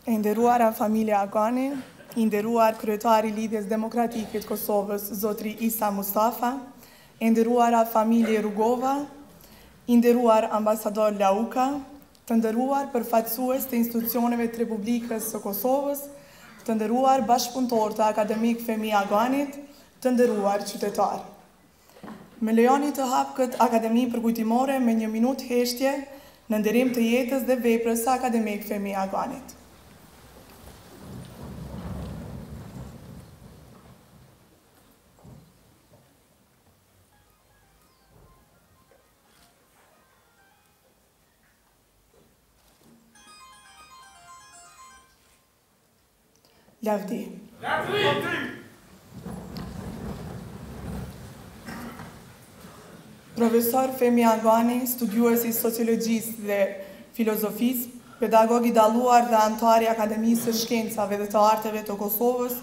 E nderuara familja Agani, i nderuar kryetari i Lidhjes Demokratike të Kosovës, zotri Isa Mustafa, e nderuara familje Rugova, i nderuar ambasador Lauka, të nderuar përfaqësues të institucioneve të Republikës së Kosovës, të nderuar bashkëpunëtor të Akademik Femi Aganit, të nderuar qytetar. Me lejoni të hap këtë akademi përkujtimore me 1 minutë heshtje në nderim të jetës dhe veprës së Akademik Femi Aganit. Lavdi. Profesor Femi Agani, studiuesi sociologjisë dhe filozofisë, pedagog i dalluar dhe antar i Akademisë së Shkencave dhe të Arteve të Kosovës,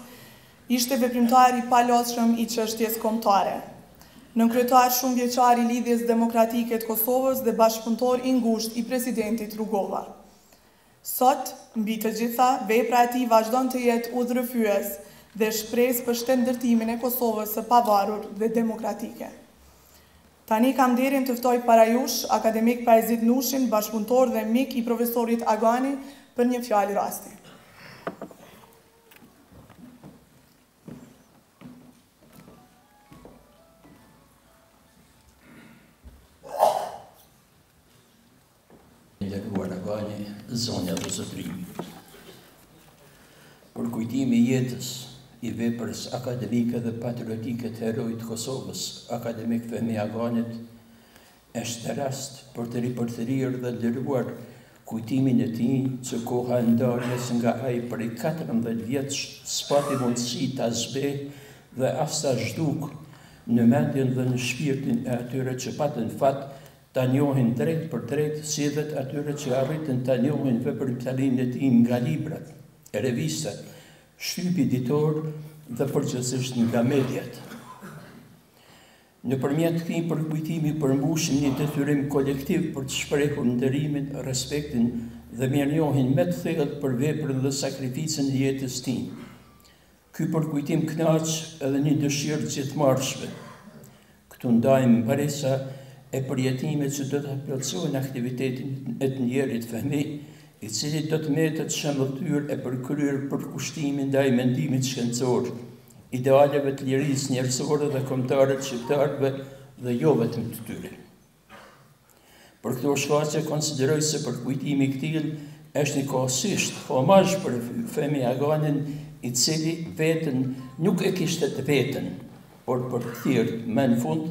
ishte veprimtar i palodhshëm i çështjes kombëtare. Nënkryetar shumë vjeçar i Lidhjes Demokratike të Kosovës dhe bashkëpunëtor i ngushtë i presidentit Rugova. Sot, mbi të gjitha, vepra e tij vazhdon të jetë udhërrëfyes dhe shpresë për shtetëndërtimin e Kosovës së pavarur dhe demokratike. Tani kam nderin të ftoj para jush akademik Paizit Nushin, bashkëpunëtor dhe mik i profesorit Agani, për një fjalë rasti. Nderuar Agani, zonja dhe zotrinj. Për kujtimi i jetës i veprës akademike dhe patriotike të herojit Kosovës, akademik Femi Aganit, është rast për të ripërthërir dhe nderuar kujtimin e tij që koha e ndarjes nga ai prej 14 vjeç s'pati mundësi ta zbeh dhe as ta zhduk në mendjen dhe në shpirtin e atyre që patën fat ta njohin drejt për drejt, si dhe atyre që arritën ta njohin veprimtarinë e tij nga librat, revistat, shtypi ditor dhe përgjithsisht nga mediat. Nëpërmjet këtij përkujtimi përmbushim një detyrim kolektiv për të shprehur nderimin, respektin dhe mirënjohjen me të thellët për veprën dhe sakrificën e jetës tij. Ky përkujtim kënaq edhe një dëshirë gjithmarrshme. Këtu ndajmë mbaresa e përjetimet që do të plotësojnë aktivitetin e të njerit Femi, i cili do të metet shembulltyr e përkryer përkushtimin ndaj mendimit shkencor, idealeve të lirisë njerëzore dhe kombëtare të shqiptarëve dhe jo vetëm të tyre. Për këto shkaqe konsideroj se përkujtimi i këtij është njëkohësisht homazh për Femi Aganin, i cili veten nuk e kishte të veten, por për të thirrë më në fund.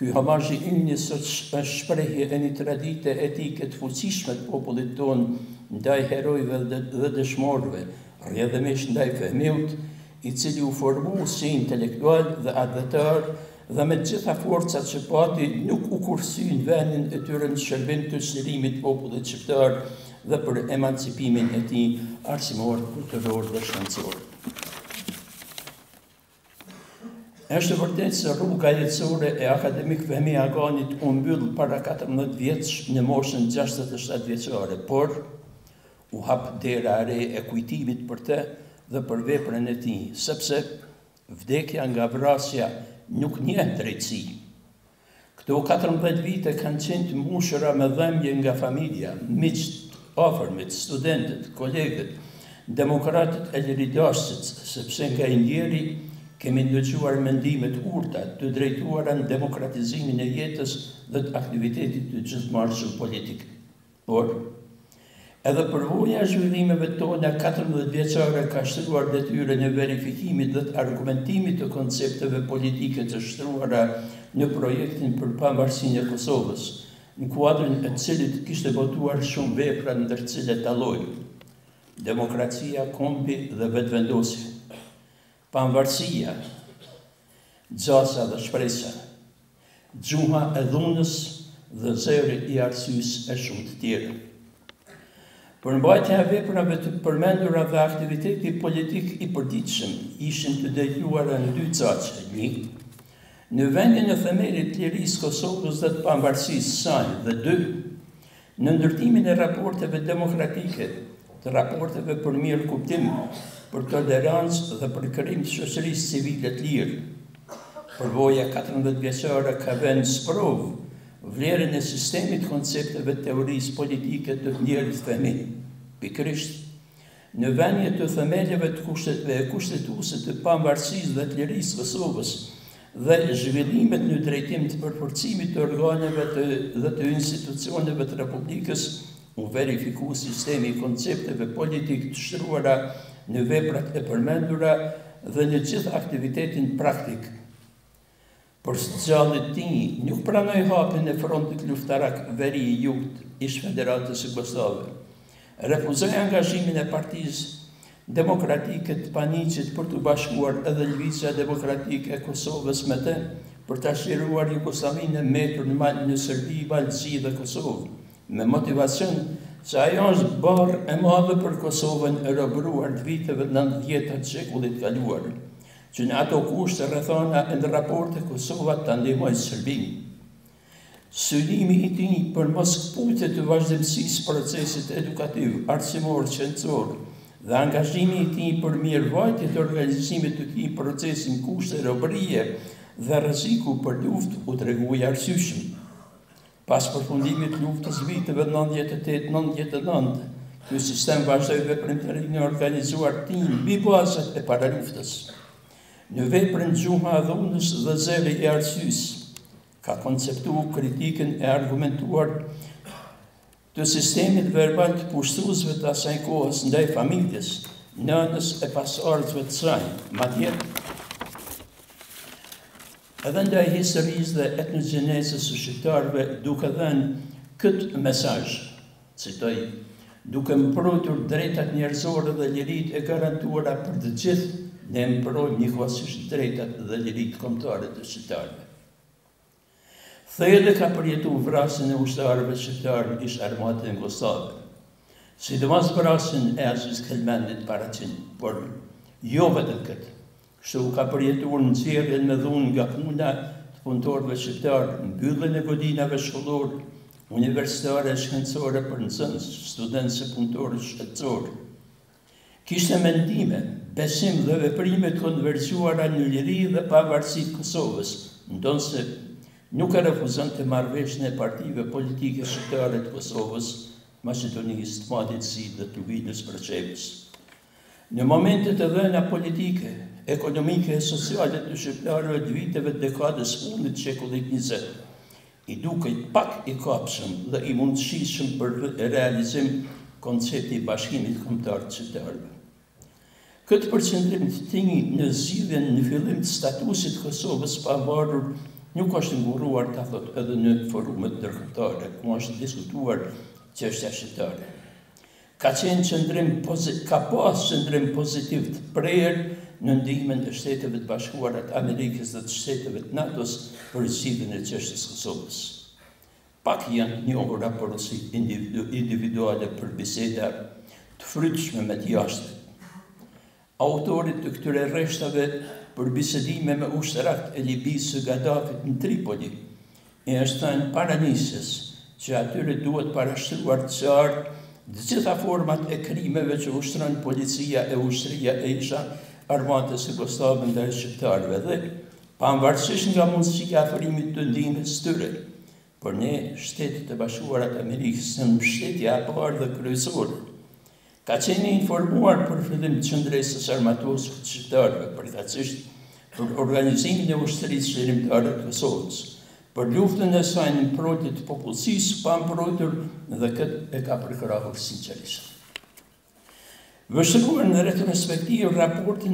Ky homazh i ynë sot është shprehje e një tradite etike të fuqishme të popullit tonë ndaj herojve dhe dëshmorëve, rrjedhëmisht ndaj Femiut, i cili u formu si intelektual dhe advetar dhe me gjitha forcat që pati nuk u kursy në vendin e tyre në shërbim të çlirimit të popullit shqiptar dhe për emancipimin e tij arsimor, kulturor dhe shkencor. Është vërtet se rruga jetësore e akademik Femi Aganit u mbyll para 14 vjeç në moshën 67 vjeçare, por u hap dera e re e kujtimit për të dhe për veprën e tij, sepse vdekja nga vrasja nuk njeh drejtësi. Këto 14 vite kanë qenë të mbushura me dhëmje nga familja, miqt, afërmit, studentët, kolegët, demokratët e liridashtit, sepse nga i njeri kemi ndëgjuar mendimet urta të drejtuara në demokratizimin e jetës dhe të aktivitetit të gjithmarrshëm politik. Por, edhe përvoja e zhvillimeve tona 14 vjeçare ka shtruar detyrën e verifikimit dhe të argumentimit të koncepteve politike të shtruara në projektin për pavarësinë e Kosovës, në kuadrin e cilit kishte botuar shumë vepra ndër të cilat dallojnë: demokracia, kombi dhe vetëvendosja, pavarësia, gjasa dhe shpresa, gjuha e dhunës dhe zëri i arsyesë e shumë të tjera. Përmbajtja e veprave të përmendura dhe aktiviteti politik i përditshëm ishin të drejtuara në 2 caqe. 1. Në vendin e themelit të lirisë Kosovës dhe të pavarësisë saj, dhe 2. Në ndërtimin e raporteve demokratike të raporteve për mirë kuptim, për tolerancë dhe për krijim të shoqërisë civile të lirë. Përvoja 14 vjeçare ka vënë sprovë vlerën e sistemit koncepteve të teorisë politike të njerit femi. Pikërisht, në vënie të themeleve të kushtetuese të pavarësisë dhe të lirisë së Kosovës dhe zhvillimet në drejtim të përforcimit të organeve dhe të institucioneve të Republikës, u verifiku sistemi i koncepteve politik të shtruara në veprat e përmendura dhe në gjithë aktivitetin praktik. Por socialit tij nuk pranoi hapjen e frontit luftarak veri i jugut ish Federatës së Kosovës. Refuzoi angazhimin e Partisë Demokratike të Paniqit për të bashkuar edhe Lëvizja Demokratike e Kosovës me të për të shëruar Jugosllavinë metur në mal në Serbi, Vallëzi dhe Kosovë, me motivacion se ajo është barë e madhe për Kosovën e robëruar të viteve 90 të shekullit kaluar, që në ato kushte rrethana e në raporte Kosova të ndihmojë Serbinë. Synimi i tij për mos kputje të vazhdimësisë procesit edukativ, arsimor, shkencor dhe angazhimi i tij për mirëvajtje të organizimit të këtij procesi në kushte robërie dhe rreziku për luftë u tregoi arsyeshëm. Pas përfundimit të luftës viteve 98-99, ky sistem vazhdoi veprimtarinë e organizuar të tij mbi bazat e paraluftës. Në veprën gjuha e dhunës dhe zeli i arsyesë, ka konceptuar kritikën e argumentuar të sistemit verbal të pushtuesve të asaj kohës ndaj familjes, nënës e pasardhësve të saj, madje edhe ndaj historisë dhe etnogjenezës së shqiptarëve, duke dhënë këtë mesazh, citoj, duke mbrojtur drejtat njerëzore dhe liritë e garantuara për të gjithë, ne mbrojmë njëkohësisht drejtat dhe liritë kombëtare të shqiptarëve. Thejë ka përjetu vrasjen e ushtarëve shqiptarë ish armatën e Kosovës, sidomos vrasjen e Aziz Kelmendit Paraçin, por jo vetëm këtë. Kështu ka përjetuar nxjerrjen me dhunë nga puna të punëtorëve shqiptarë, mbylljen e godinave shkollore, universitare, shkencore për nxënës, studentë e punëtorë shtetëror. Kishte mendime, besim dhe veprime të konvergjuara në liri dhe pavarësi të Kosovës, ndonse nuk e refuzonte marrëveshjen e partive politike shqiptare të Kosovës, Maqedonisë, të Madit të Zi dhe të Luvinës Përçevës. Në momentet e dhëna politike, ekonomike e sociale të shqiptarëve të viteve të dekadës fundit të shekullit 20, i duket pak i kapshëm dhe i mundësishëm për realizim koncepti i bashkimit kombëtar të shqiptarëve. Këtë përqendrim të tij në zgjidhjen në fillim të statusit të Kosovës pa varur nuk është nguruar ta thot edhe në forumet ndërkombëtare, ku është diskutuar çështja shqiptare. Ka pas qëndrim pozitiv të prerë në ndihmën e Shteteve të Bashkuara të Amerikës dhe të Shteteve të NATO-s për zgjidhjen e çështjes së Kosovës. Pak janë të njohura porosi individuale për biseda të frytshme me të jashtëm. Autorit të këtyre rreshtave për bisedime me ushtarakët e Libisë së Gaddafit në Tripoli, e është thënë paranisjes që atyre duhet parashtruar të qartë të gjitha format e krimeve që ushtron policia e ushtria e isha armatës së Kosovës ndaj shqiptarëve dhe pavarësisht nga mundësia e afrimit të ndihmës tyre, por ne, Shtetet e Bashkuara të Amerikës, në mbështetja e parë dhe kryesore, ka qenë informuar për fillim të qëndresës armatose të shqiptarëve, përkatësisht për organizimin e ushtrisë qëndrimtare të Kosovës, për luftën e saj në mbrojtje të popullsisë pa mbrojtur dhe këtë e ka përkrahur sinqerisht. Vështruar në retrospektivë raportin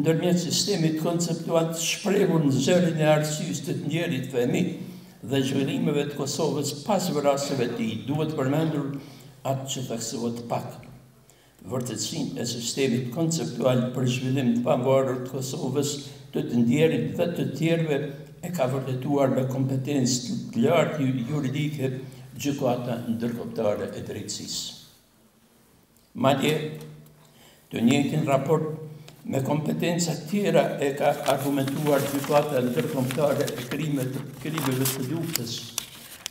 ndërmjet sistemit konceptual të shprehur në zërin e arsyesë të njerit femi dhe zhvillimeve të Kosovës pas vrasjeve të tij, duhet përmendur atë që theksohet pak. Vërtetësinë e sistemit konceptual për zhvillim të pavarur të Kosovës, të ndjerit dhe të tjerëve e ka vërtetuar me kompetencë të lartë juridike gjykata ndërkombëtare e drejtësisë. Madje, të njëjtin raport me kompetenca tjera e ka argumentuar gjykata ndërkombëtare e krimeve të luftës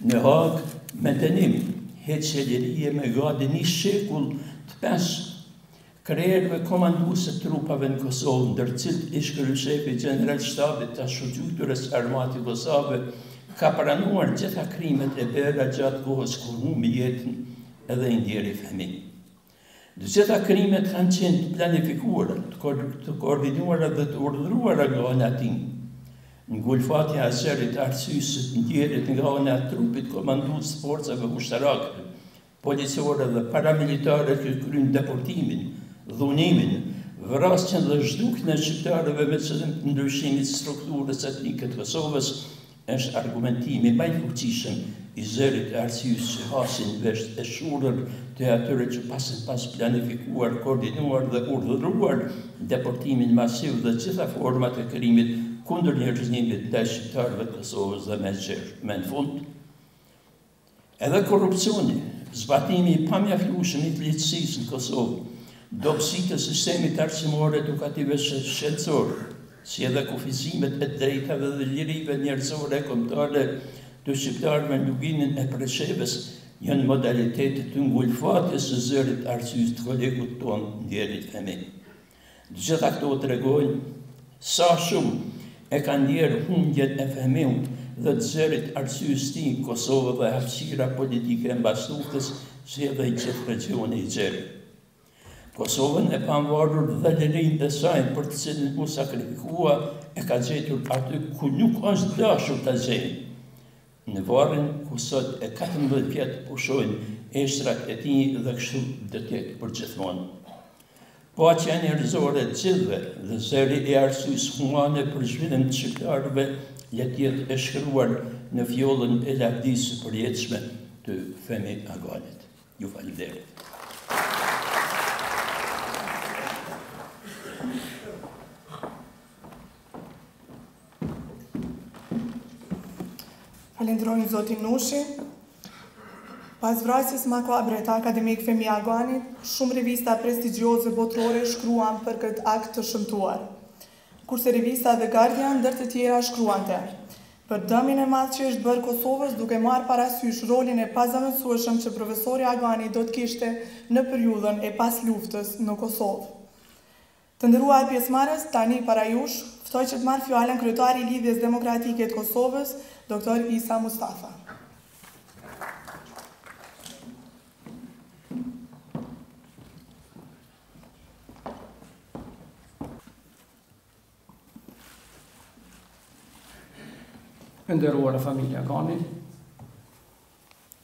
në Hagë me dënim heqëllerie me gati 1 shekull të 5. Krerëve komanduese trupave në Kosovë, ndër cilët ish kryeshefi Gjeneral Shtabit të Shoqërues Armati Kosovë, ka pranuar gjitha krimet e bëra gjatë kohës kur humbi jetën edhe i ndjeri fëmijë. Të gjitha krimet kanë qenë të planifikuara, të koordinuara dhe të urdhëruara nga ana tim. Ngulfatja e zërit arsyesë të ndjerit nga ana e trupit komandues të forcave ushtarake, policore dhe paramilitare që kryen deportimin, dhunimin, vrasjen dhe zhdukjen e shqiptarëve me qëllim të ndryshimit strukturës etnike të Kosovës, është argumentimi më i fuqishëm i zërit e arsyesë që hasin vesh e shurër të atyre që pas planifikuar, koordinuar dhe urdhëruar deportimin masiv dhe gjitha format e krimit kundër njerëzimit ndaj shqiptarëve të Kosovës dhe me në fund. Edhe korrupsioni, zbatimi i pamjaftueshëm i drejtësisë në Kosovë, dobësitë e sistemit arsimor edukativ shkencor, si edhe kufizimet e drejtave dhe lirive njerëzore kombëtare të shqiptarëve në luginën e Preshevës janë modalitetet të ngulfatjes së zërit arsyesë të kolegut tonë ndjerit fëmijë. Të gjitha këto tregojnë sa shumë e kanë ndjerë humbjen e fëmijës dhe të zërit arsyesë të në Kosovë dhe hapësira politike mbastufës si edhe i gjithë regioni i gjerë. Kosovën e pavarur dhe lirinë e saj për të cilën u sakrifikua e ka gjetur aty ku nuk është dashur ta gjejë. Në varrin ku sot e 14 vjet pushojnë eshtrat e tij dhe kështu do të jetë përgjithmonë. Paqja njerëzore e gjithëve dhe zëri i arsyesë humane për zhvillim të shqiptarëve le të jetë e shkruar në fjollën e lavdisë së përjetshme të Femi Aganit. Ju falenderoj. Falenderojmë zotin Nushi. Pas vrasjes makabre të akademik Femi Aganit, shumë revista prestigjioze botërore shkruan për këtë akt të shëmtuar, kurse revista The Guardian ndër të tjera shkruante për dëmin e madh që është bërë Kosovës duke marrë parasysh rolin e pazavendësueshëm që profesori Agani do të kishte në periudhën e pas luftës në Kosovë. Të nderuar pjesëmarrës, tani para jush ftoj që të marrë fjalën kryetari i Lidhjes Demokratike të Kosovës, Dr. Isa Mustafa. Të nderuar familja Agani,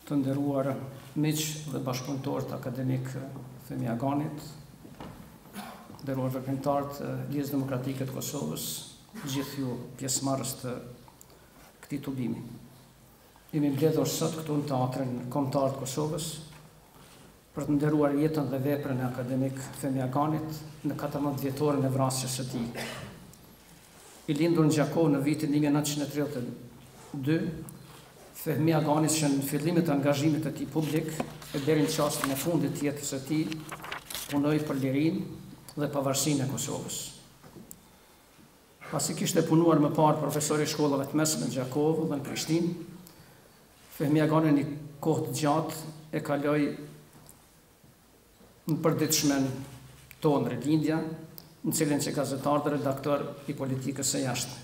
të nderuar miq dhe bashkëpunëtor të akademik Femi Aganit, nderuar veprimtar të Lidhjes Demokratike të Kosovës, gjithë ju pjesëmarrës të këtij tubimi. Jemi mbledhur sot këtu në Teatrin Kombëtar të Kosovës për të nderuar jetën dhe veprën e akademik Femi Aganit në 14 vjetorin e vrasjes së tij. I lindur në Gjakovë në vitin 1932, Femi Agani që në fillimet e angazhimit të tij publik e deri në çastin e fundit të jetës së tij punoi për lirinë dhe pavarësinë e Kosovës. Pasi kishte punuar më parë profesori i shkollave të mesme në Gjakovë dhe në Prishtinë, Femi Agani një kohë të gjatë e kaloi në përditshmen tonë Rilindja, në cilin që gazetar dhe redaktor i politikës së jashtme.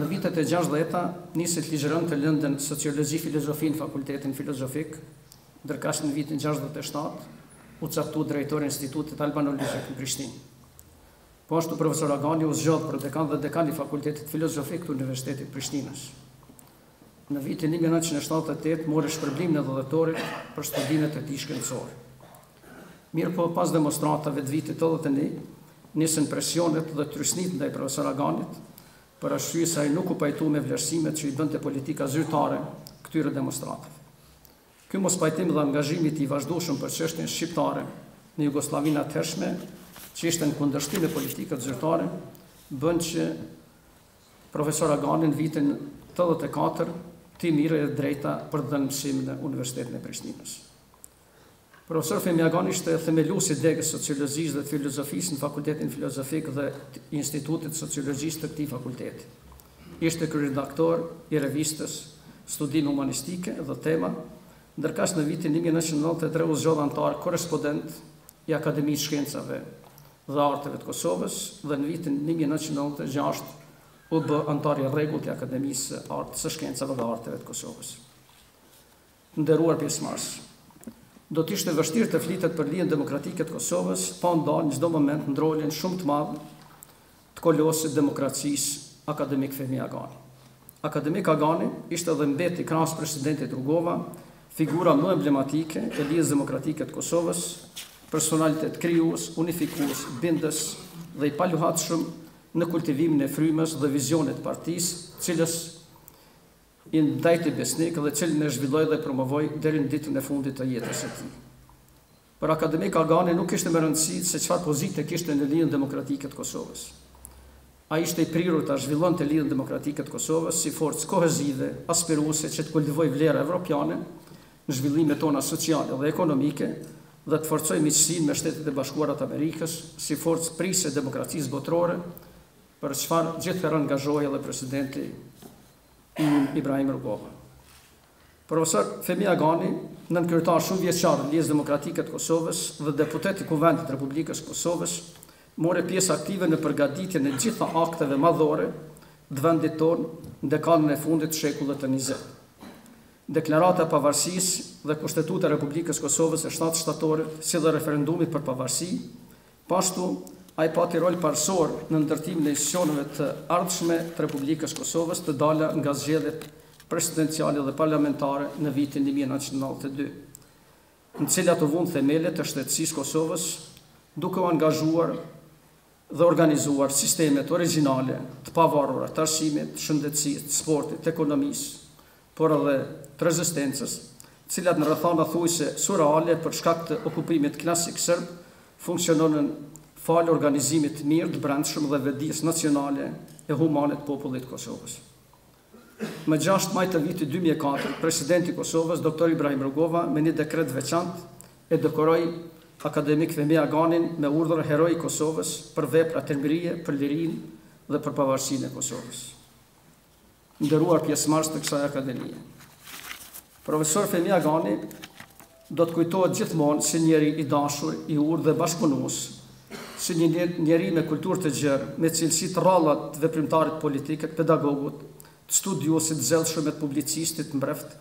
Në vitet e 60-ta nisi të ligjëron të lëndën sociologji filozofi në Fakultetin Filozofik, ndërkaq në vitin 67 u caktu drejtori i Institutit Albanologjik në Prishtinë. Po ashtu profesor Agani u zgjodh për dekan dhe dekan i Fakultetit Filozofik të Universitetit Prishtinës. Në vitin 1978 mori shpërblimin e dhëtorit për studimet e tij shkencore. Mirë po, pas demonstratave të vitit 81, nisën presionet dhe trysnit ndaj profesor Aganit, për arsye se ai nuk u pajtu me vlerësimet që i bënte politika zyrtare këtyre demonstratave. Ky mospajtim dhe angazhimi i vazhdueshëm për çështjen shqiptare në Jugosllavinë atëhershme, që ishte në kundërshtim me politikën zyrtare, bën që profesor Agani në vitin 84 të mirë e drejta për dhënë mësim në Universitetin e Prishtinës. Profesor Femi Agani ishte themeluesi i degës sociologjisë dhe filozofisë në Fakultetin Filozofik dhe Institutit Sociologjisë të këtij fakulteti. Ishte kryeredaktor i revistës Studime Humanistike dhe Tema ndërkaq në vitin 1993 u zgjodh antar korrespondent i Akademisë Shkencave dhe Arteve të Kosovës dhe në vitin 1996 u bë antar i rregullt i Akademisë së Shkencave dhe Arteve të Kosovës. Nderuar pjesëmarrës, do të ishte vështirë të flitet për lijen demokratike të Kosovës, pa ndalë në çdo moment ndroljen shumë të madhe të kolosit demokracisë akademik Fehmi Agani. Akademik Agani ishte dhe mbeti krahas presidentit Rugova, figura më emblematike e lijes demokratike të Kosovës, personalitet krijues, unifikues, bindës dhe i paluhatshëm në kultivimin e frymës dhe vizionit të partisë, cilës i ndajti besnik dhe cilën e zhvilloi dhe promovoi deri në ditën e fundit të jetës së tij. Për akademik Agani nuk ishte më rëndësi se çfarë pozite kishte në lijen demokratike të Kosovës. Ai ishte i prirur ta zhvillonte lijen demokratike të Kosovës si forcë kohezive, aspiruese që të kultivojë vlera evropiane në zhvillimet tona sociale dhe ekonomike dhe të forcojë miqësinë me Shtetet e Bashkuara të Amerikës si forcë prisse e demokracisë botërore, për çfarë gjithherë angazhoi edhe presidenti Ibrahim Rugova. Profesor Fehmi Agani, nënkryetar shumë vjeçar i lijes demokratike të Kosovës dhe deputet i Kuvendit të Republikës Kosovës, more pjesë aktive në përgatitjen e gjitha akteve madhore të vendit tonë në dekadën e fundit të shekullit të 20. Deklarata e pavarësisë dhe Kushtetuta e Republikës Kosovës e 7 shtatorit, si dhe referendumi për pavarësi, pashtu ai pati rol parësor në ndërtimin e institucioneve të ardhshme të Republikës Kosovës të dala nga zgjedhjet presidenciale dhe parlamentare në vitin 1992, në cilat u vund themelet e shtetësisë Kosovës, duke u angazhuar dhe organizuar sistemet origjinale të pavarura të arsimit, shëndetësisë, të sportit, të ekonomisë, por edhe të rezistencës, cilat në rrethana thuajse surreale për shkak të okupimit klasik serb funksiononën falë organizimit të mirë, të brendshëm dhe vetëdijes nacionale e humane të popullit të Kosovës. Më 6 maj të vitit 2004, presidenti i Kosovës, Dr. Ibrahim Rugova, me një dekret veçantë e dekoroi akademik Fehmi Aganin me urdhër Heroi i Kosovës për vepra thelbërie, për lirinë dhe për pavarësinë e Kosovës. Nderuar pjesëmarrës të kësaj akademie, profesor Fehmi Agani do të kujtohet gjithmonë si njeri i dashur, i urtë dhe bashkëpunues, si një njeri me kulturë të gjerë, me cilësi të rralla të veprimtarit politik, të pedagogut, të studiuesit të zellshëm, të publicistit mbreft,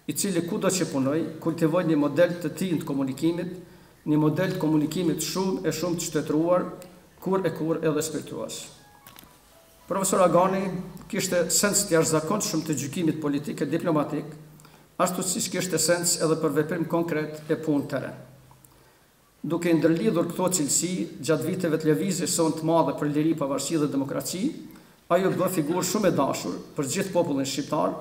i cili kudo që punoi, kultivoi një model të tillë të komunikimit, një model të komunikimit shumë të shtetëruar, kur edhe spirituos. Profesor Agani kishte sens të jashtëzakonshëm të gjykimit politik e diplomatik, ashtu siç kishte sens edhe për veprim konkret e punë terren. Duke ndërlidhur këto cilësi gjatë viteve të lëvizjes sonë të madhe për liri, pavarësi dhe demokraci, ajo bë figurë shumë e dashur për gjithë popullin shqiptar,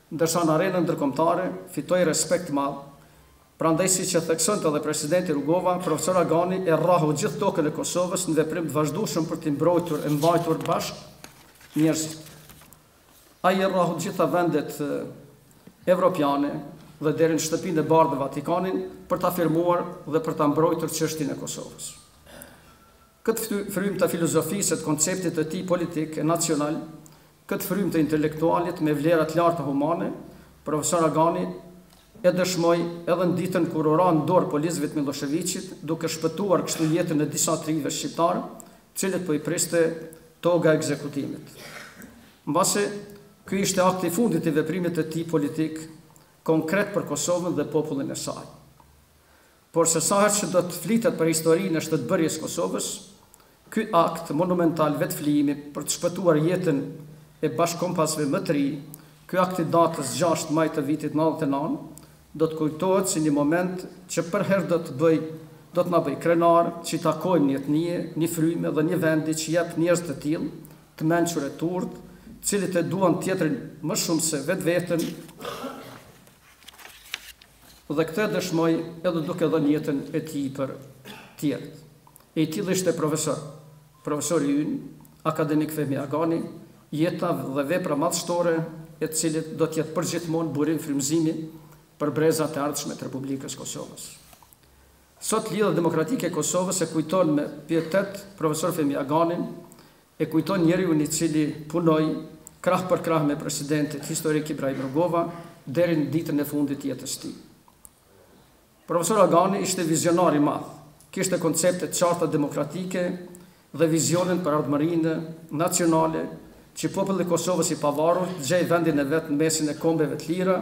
ndërsa në arenën ndërkombëtare fitoi respekt të madh. Prandaj, siç e theksonte edhe presidenti Rugova, profesor Agani e rrahu gjithë tokën e Kosovës në veprim të vazhdueshëm për të mbrojtur e mbajtur bashkë njerëzit. Ai e rrahu gjitha vendet evropiane dhe deri në shtëpinë e bardhë e Vatikanin për të afirmuar dhe për të mbrojtur çështjen e Kosovës. Këtë frymë të filozofisë, të konceptit të tij politik e nacional, këtë frymë të intelektualit me vlera të larta humane, profesor Agani e dëshmoi edhe në ditën kur u ra në dorë policëve të Miloševićit, duke shpëtuar kështu jetën e disa trive shqiptar, cilët po i priste toga e ekzekutimit. Mbase, ky ishte akti i fundit i veprimit të tij politik konkret për Kosovën dhe popullin e saj. Por se sa herë që do të flitet për historinë e shtetbërjes Kosovës, ky akt monumental vetflijimi për të shpëtuar jetën e bashkëkompasve më të ri, ky akt i datës 6 maj të vitit 99, do të kujtohet si një moment që për herë do të na bëj krenar që i takojmë një etnie, një fryme dhe një vendi që jep njerëz të tillë, të mençur e turp, cilët e duan tjetrin më shumë se vetveten, dhe këtë dëshmoj edhe duke dhënë jetën e tij për tjerët. E i tillë ishte profesori ynë, akademik Fehmi Agani, jeta dhe vepra madhështore e të cilit do të jetë përgjithmonë burim frymëzimi për brezat e ardhshme të Republikës Kosovës. Sot lidhja demokratike e Kosovës e kujton me pietet profesor Fehmi Aganin, e kujton njeriu i cili punoi krah për krah me presidentin historik Ibrahim Rugova deri në ditën e fundit të jetës së tij. Profesor Agani ishte vizionar i madh, kishte koncepte të qarta demokratike dhe vizionin për ardhmërinë nacionale që populli i Kosovës i pavarur të gjejë vendin e vet në mesin e kombeve të lira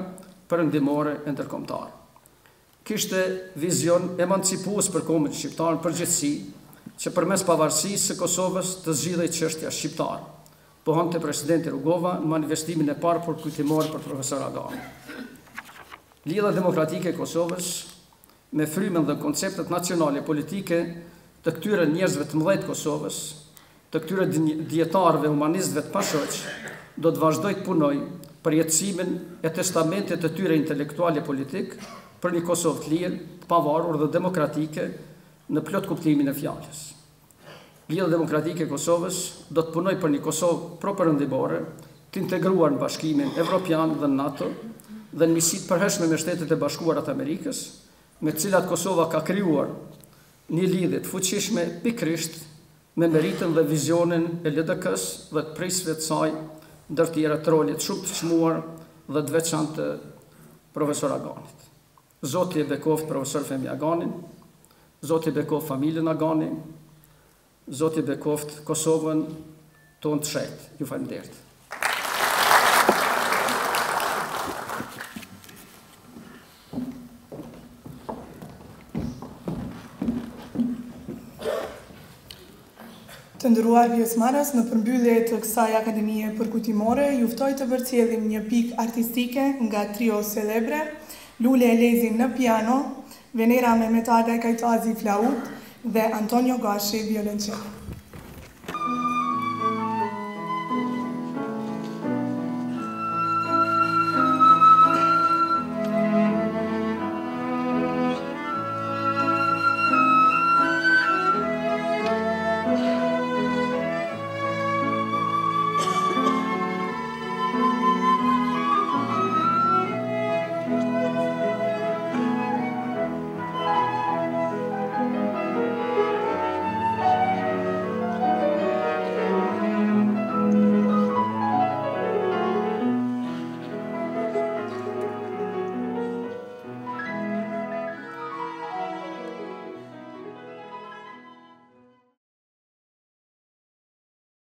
perëndimore e ndërkombëtare. Kishte vizion emancipues për kombin shqiptar në përgjithësi, që përmes pavarësisë së Kosovës të zgjidhej çështja shqiptare, pohonte presidenti Rugova në manifestimin e parë për kujtimor për profesor Agani. Lidhja demokratike e Kosovës me frymën dhe konceptet nacionale politike të këtyre njerëzve të mëdhej të Kosovës, të këtyre dietarëve humanistëve të pashoq, do të vazhdoj të punoj për jetësimin e testamentit të tyre intelektuale politik për një Kosovë të lirë, të pavarur dhe demokratike në plot kuptimin e fjalës. Lidhja demokratike e Kosovës do të punoj për një Kosovë properëndimore, të integruar në Bashkimin Evropian dhe në NATO dhe në misit përhershme me Shtetet e Bashkuara të Amerikës, me të cilat Kosova ka krijuar një lidhje të fuqishme pikërisht me meritën dhe vizionin e LDK-s dhe të prisëve të saj, ndër tjera të rolit shumë të çmuar dhe të veçantë të profesor Aganit. Zoti e bekoft profesor Femi Aganin, Zoti e bekoft familjen Agani, Zoti e bekoft Kosovën tonë të shet. Ju faleminderit. Të nderuar pjesëmarrës, në përmbyllje të kësaj akademie përkujtimore, ju ftoj të përcjellim një pikë artistike nga trio celebre, Lule Elezi në piano, Venera Mehmet Aga Kajtazi flaut dhe Antonio Gashi violoncelo.